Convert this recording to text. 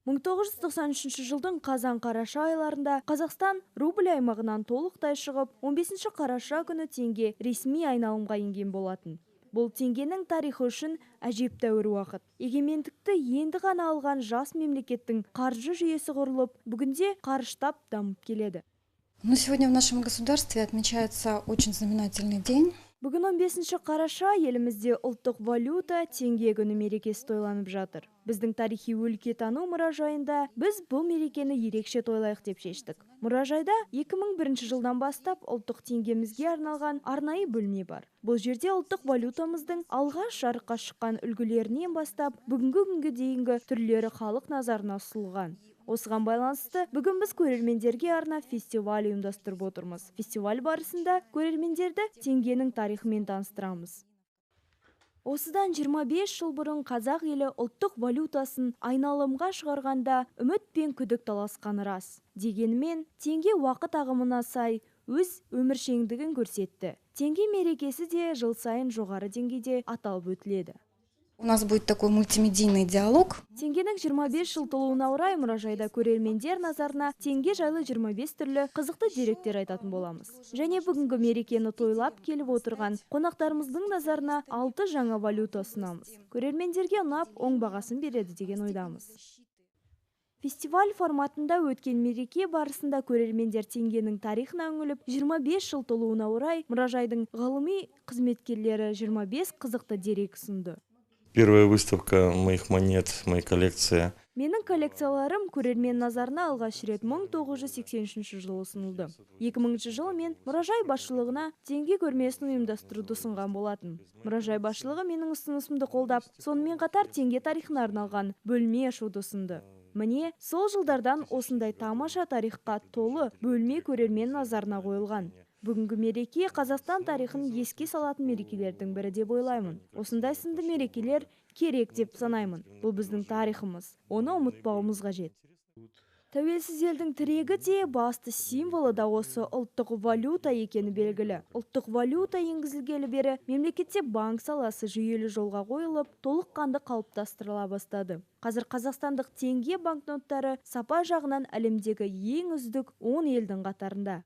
1993 жылдың қазан-қараша айларында Қазақстан рубль аймағынан толықтай шығып, 15 қараша күні теңге ресми айналымға енген болатын. Бұл теңгенің тарихы үшін әжептәуір уақыт. Егемендікті енді ғана алған жас мемлекеттің қаржы жүйесі құрылып, бүгінде қарыштап дамып келеді. Сегодня в нашем государстве отмечается очень знаменательный день. Бүгін 15 қараша елімізде ұлттық валюта теңге күні мерекесі тойланып жатыр. Біздің тарихи өлкетану мұражайында біз бұл мерекені ерекше тойлайық деп шештік. Мұражайда 2001 жылдан бастап ұлттық теңгемізге арналған арнайы бөлме бар. Бұл жерде ұлттық валютамыздың алғаш жарыққа шыққан үлгілерінен бастап бүгінгі күнге дейінгі түрлері халық назарына ұсынылған. Осыған байланысты бүгін біз көрермендерге арнап фестиваль ұйымдастырып отырмыз. Фестиваль барысында көрермендерді теңгенің тарихымен таныстырамыз. Осыдан 25 жыл бұрын қазақ елі ұлттық валютасын айналымға шығарғанда үміт пен күдік таласқаны рас. Дегенмен, теңге уақыт ағымына сай өз өміршеңдігін көрсетті. Теңге мерекесі де жыл сайын жоғары деңгейде аталып өтіледі. У нас будет такой мультимедийный диалог. Теңгенің 25 жыл толуына орай мұражайда көрермендер назарына теңге жайлы 25 түрлі қызықты деректер айтатын боламыз. Және бүгінгі мерекені тойлап келіп отырған қонақтарымыздың назарына 6 жаңа валюта ұсынамыз. Көрермендерге ұнап, оң бағасын береді деген ойдамыз. Фестиваль форматында өткен мереке барысында көрермендер теңгенің тарихына үңіліп, 25 жыл толуына орай мұражайдың ғылыми қызметкерлері 25 қызықты дерек ұсынды. Первая выставка моих монет, моей коллекции. Менің коллекцияларым көрермен назарына алғаш рет 1983 жылы ұсынылды. 2000 жылы мен мұражай басшылығына теңге көрмесін ұйымдастыруды ұсынған болатын. Мұражай басшылығы менің ұсынысымды қолдап, сонымен қатар теңге тарихына арналған бөлме ашуды ұсынды. Міне, сол жылдардан осындай тамаша тарихқа толы бөлме көрермен назарына қойылған. Бүгінгі мереке Қазақстан тарихын еске салатын мерекелердің бірі деп ойлаймын. Осындай сынды мерекелер керек деп санаймын. Бұл біздің тарихымыз. Оны ұмытпауымыз қажет. Тәуелсіз елдің тірегі де басты символы да осы ұлттық валюта екені белгілі. Ұлттық валюта енгізілгелі бері мемлекетте банк саласы жүйелі жолға қойылып, толыққанды қалыптастырыла бастады. Қазір қазақстандық теңге банкноттары сапа жағынан әлемдегі ең үздік 10 елдің қатарында.